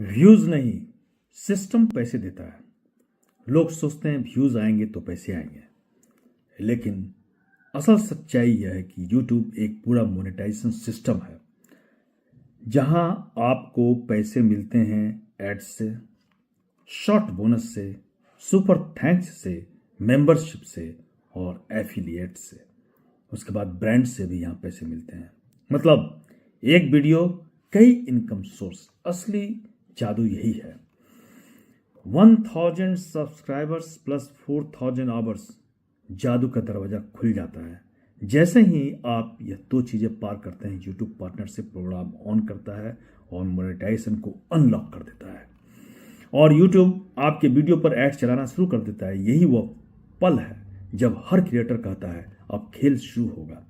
Views नहीं, system पैसे देता है। लोग सोचते हैं व्यूज आएंगे तो पैसे आएंगे, लेकिन असल सच्चाई यह है कि यूट्यूब एक पूरा मोनेटाइजेशन सिस्टम है, जहां आपको पैसे मिलते हैं एड्स से, शॉर्ट बोनस से, सुपर थैंक्स से, मेंबरशिप से और एफिलिएट से। उसके बाद ब्रांड से भी यहाँ पैसे मिलते हैं। मतलब एक वीडियो कई इनकम सोर्स। असली जादू यही है। 1000 सब्सक्राइबर्स प्लस 4000 आवर्स, जादू का दरवाजा खुल जाता है। जैसे ही आप यह दो चीजें पार करते हैं, यूट्यूब पार्टनरशिप प्रोग्राम ऑन करता है और मोनेटाइजेशन को अनलॉक कर देता है और यूट्यूब आपके वीडियो पर ऐड चलाना शुरू कर देता है। यही वो पल है जब हर क्रिएटर कहता है अब खेल शुरू होगा।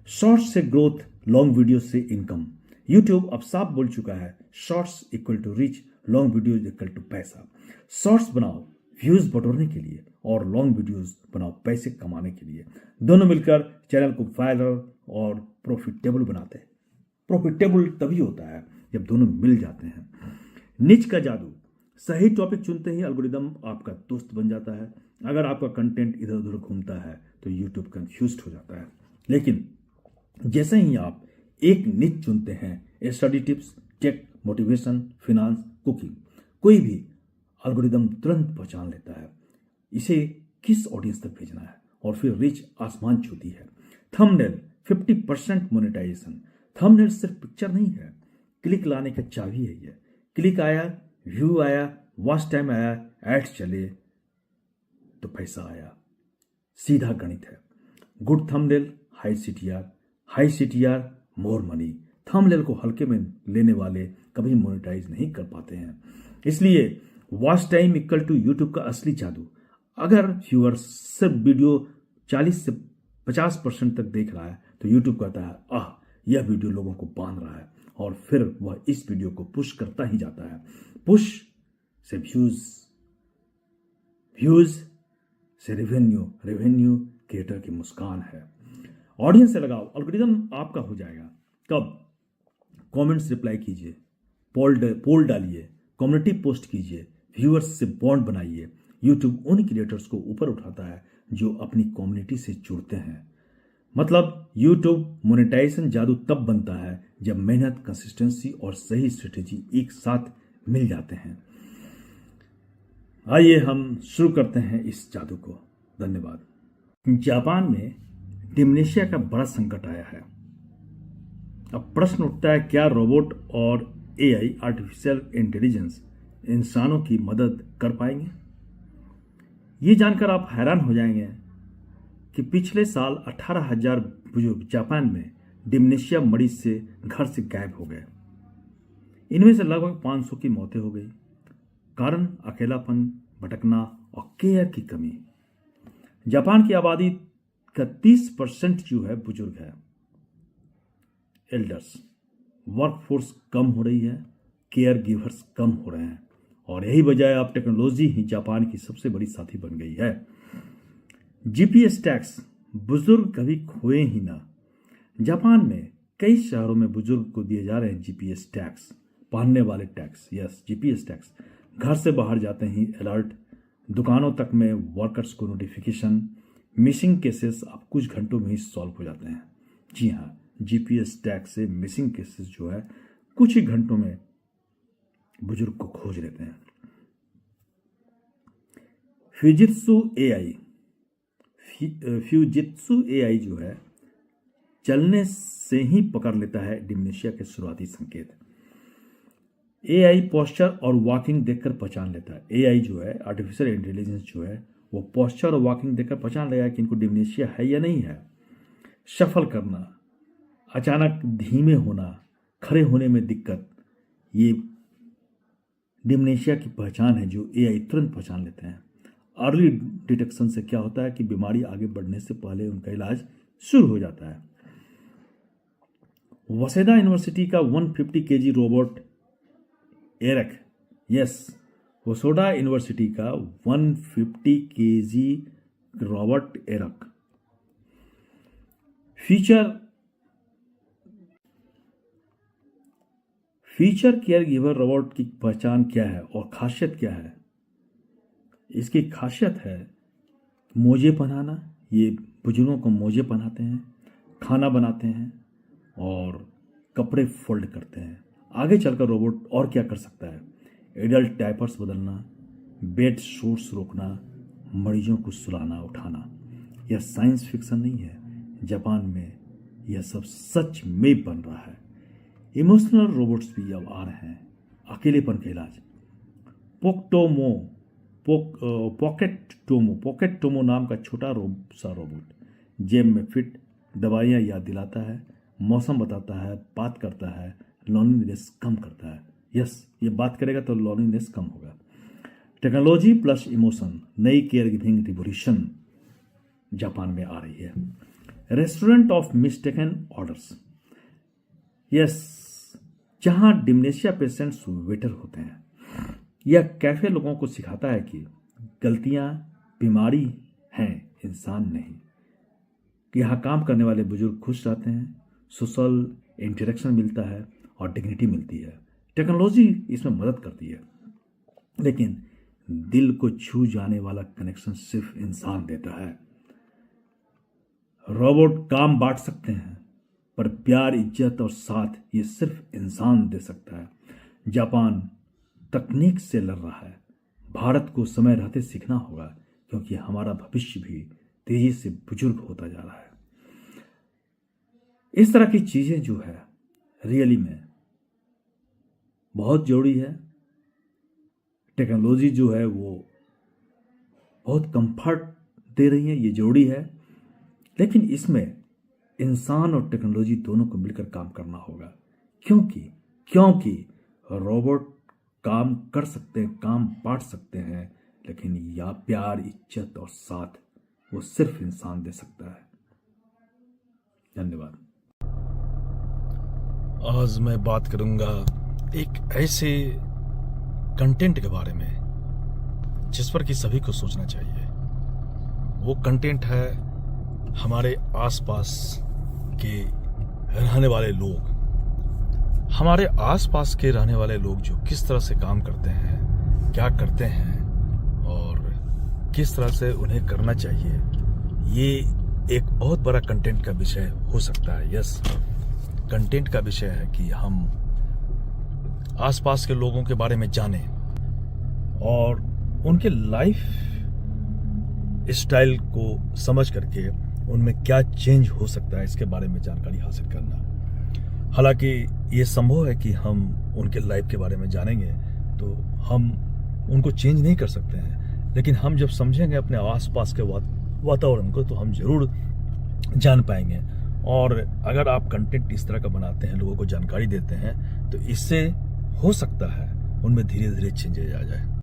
शॉर्ट्स से ग्रोथ, लॉन्ग वीडियो से इनकम। यूट्यूब अब साफ बोल चुका है, shorts equal to reach, long video equal to पैसा। शॉर्ट्स बनाओ व्यूज बटोरने के लिए और लॉन्ग वीडियोस बनाओ पैसे कमाने के लिए। दोनों मिलकर चैनल को वायरल और प्रॉफिटेबल बनाते हैं। प्रॉफिटेबल तभी होता है जब दोनों मिल जाते हैं। निच का जादू। सही टॉपिक चुनते ही एल्गोरिदम आपका दोस्त बन जाता है। अगर आपका कंटेंट इधर उधर घूमता है तो यूट्यूब कंफ्यूज्ड हो जाता है, लेकिन जैसे ही आप एक निच चुनते हैं, study tips, tech, motivation, finance, cooking, कोई भी एल्गोरिदम तुरंत पहचान लेता है इसे किस ऑडियंस तक भेजना है और फिर रीच आसमान छूती है। Thumbnail 50% monetisation. थंबनेल सिर्फ पिक्चर नहीं है, क्लिक लाने का चाबी है ये। क्लिक आया, व्यू आया, वॉच टाइम आया, एड्स चले तो पैसा आया। सीधा गणित है। Good thumbnail high CTR, high CTR more money. Thumbnail को हल्के में लेने वाले कभी मोनेटाइज नहीं कर पाते हैं। इसलिए watch time equal to YouTube का असली जादू। अगर व्यूअर सिर्फ वीडियो 40 से 50% तक देख रहा है तो यूट्यूब कहता है आह, यह वीडियो लोगों को बांध रहा है, और फिर वह इस वीडियो को पुश करता ही जाता है। पुश से व्यूज, व्यूज से रेवेन्यू, रेवेन्यू क्रिएटर की मुस्कान है। ऑडियंस से लगाओ, एल्गोरिदम आपका हो जाएगा। कब? कमेंट्स रिप्लाई कीजिए, पोल डालिए, कम्युनिटी पोस्ट कीजिए, व्यूअर्स से बॉन्ड बनाइए। यूट्यूब उन क्रिएटर्स को ऊपर उठाता है जो अपनी कम्युनिटी से जुड़ते हैं। मतलब यूट्यूब मोनेटाइजेशन जादू तब बनता है जब मेहनत, कंसिस्टेंसी और सही स्ट्रेटेजी एक साथ मिल जाते हैं। आइए हम शुरू करते हैं इस जादू को। धन्यवाद। जापान में डिमनेशिया का बड़ा संकट आया है। अब प्रश्न उठता है, क्या रोबोट और एआई, आर्टिफिशियल इंटेलिजेंस, इंसानों की मदद कर पाएंगे? ये जानकर आप हैरान हो जाएंगे कि पिछले साल 18,000 बुजुर्ग जापान में डिमनेशिया मरीज से घर से गायब हो गए। इनमें से लगभग 500 की मौतें हो गई। कारण अकेलापन, भटकना और केयर की कमी। जापान की आबादी का 30% जो है बुजुर्ग है, एल्डर्स। वर्कफोर्स कम हो रही है, केयर गिवर्स कम हो रहे हैं, और यही वजह है अब टेक्नोलॉजी ही जापान की सबसे बड़ी साथी बन गई है। जीपीएस टैक्स, बुजुर्ग कभी खोए ही ना। जापान में कई शहरों में बुजुर्ग को दिए जा रहे हैं जीपीएस टैक्स, पहनने वाले टैक्स। Yes, GPS tax. घर से बाहर जाते ही अलर्ट, दुकानों तक में वर्कर्स को नोटिफिकेशन। मिसिंग केसेस अब कुछ घंटों में ही सॉल्व हो जाते हैं। जी हाँ, जीपीएस टैग से मिसिंग केसेस जो है कुछ ही घंटों में बुजुर्ग को खोज लेते हैं। फ्यूजित्सु एआई जो है चलने से ही पकड़ लेता है डिमनेशिया के शुरुआती संकेत। एआई पोस्चर और वॉकिंग देखकर पहचान लेता है। एआई जो है, आर्टिफिशियल इंटेलिजेंस जो है, वो पोस्चर और वॉकिंग देखकर पहचान लेगा कि इनको डिमनेशिया है या नहीं है। शफल करना, अचानक धीमे होना, खड़े होने में दिक्कत, ये डिमनेशिया की पहचान है जो एआई तुरंत पहचान लेते हैं। अर्ली डिटेक्शन से क्या होता है कि बीमारी आगे बढ़ने से पहले उनका इलाज शुरू हो जाता है। वसेदा यूनिवर्सिटी का 150 KG robot AIREC, yes, Waseda university का 150 KG robot AIREC future care giver robot की पहचान क्या है और खासियत क्या है? इसकी खासियत है मोजे पहनाना। ये बुजुर्गों को मोजे पहनाते हैं, खाना बनाते हैं और कपड़े फोल्ड करते हैं। आगे चलकर रोबोट और क्या कर सकता है? एडल्ट डायपर्स बदलना, बेड सोर्स रोकना, मरीजों को सुलाना उठाना। यह साइंस फिक्शन नहीं है, जापान में यह सब सच में बन रहा है। इमोशनल रोबोट्स भी अब आ रहे हैं। अकेलेपन का इलाज, पॉकेट टोमो नाम का छोटा सा रोबोट जेब में फिट, दवाइयाँ याद दिलाता है, मौसम बताता है, बात करता है, लॉनलीनेस कम करता है। यस, ये बात करेगा तो लॉनलीनेस कम होगा। टेक्नोलॉजी प्लस इमोशन, नई केयर गिविंग रिवोल्यूशन जापान में आ रही है। Restaurant of mistaken orders, yes, जहां डिमेंशिया पेशेंट्स वेटर होते हैं। यह कैफे लोगों को सिखाता है कि गलतियां बीमारी हैं, इंसान नहीं। यहाँ काम करने वाले बुजुर्ग खुश रहते हैं, सोशल इंटरेक्शन मिलता है और डिग्निटी मिलती है। टेक्नोलॉजी इसमें मदद करती है, लेकिन दिल को छू जाने वाला कनेक्शन सिर्फ इंसान देता है। रोबोट काम बांट सकते हैं, पर प्यार, इज्जत और साथ ये सिर्फ इंसान दे सकता है। जापान तकनीक से लड़ रहा है। भारत को समय रहते सीखना होगा, क्योंकि हमारा भविष्य भी तेजी से बुजुर्ग होता जा रहा है। इस तरह की चीजें जो है रियली में बहुत जरूरी है। टेक्नोलॉजी जो है वो बहुत कंफर्ट दे रही है, ये जरूरी है, लेकिन इसमें इंसान और टेक्नोलॉजी दोनों को मिलकर काम करना होगा। क्योंकि रोबोट काम कर सकते हैं, काम बांट सकते हैं, लेकिन या प्यार, इज्जत और साथ वो सिर्फ इंसान दे सकता है। धन्यवाद। आज मैं बात करूंगा एक ऐसे कंटेंट के बारे में जिस पर कि सभी को सोचना चाहिए। वो कंटेंट है हमारे आसपास के रहने वाले लोग। हमारे आसपास के रहने वाले लोग जो किस तरह से काम करते हैं, क्या करते हैं और किस तरह से उन्हें करना चाहिए, ये एक बहुत बड़ा कंटेंट का विषय हो सकता है। यस, कंटेंट का विषय है कि हम आसपास के लोगों के बारे में जानें और उनके लाइफ स्टाइल को समझ करके उनमें क्या चेंज हो सकता है, इसके बारे में जानकारी हासिल करना। हालांकि ये संभव है कि हम उनके लाइफ के बारे में जानेंगे तो हम उनको चेंज नहीं कर सकते हैं, लेकिन हम जब समझेंगे अपने आसपास के वातावरण को तो हम जरूर जान पाएंगे। और अगर आप कंटेंट इस तरह का बनाते हैं, लोगों को जानकारी देते हैं, तो इससे हो सकता है उनमें धीरे धीरे चेंजेज आ जाए।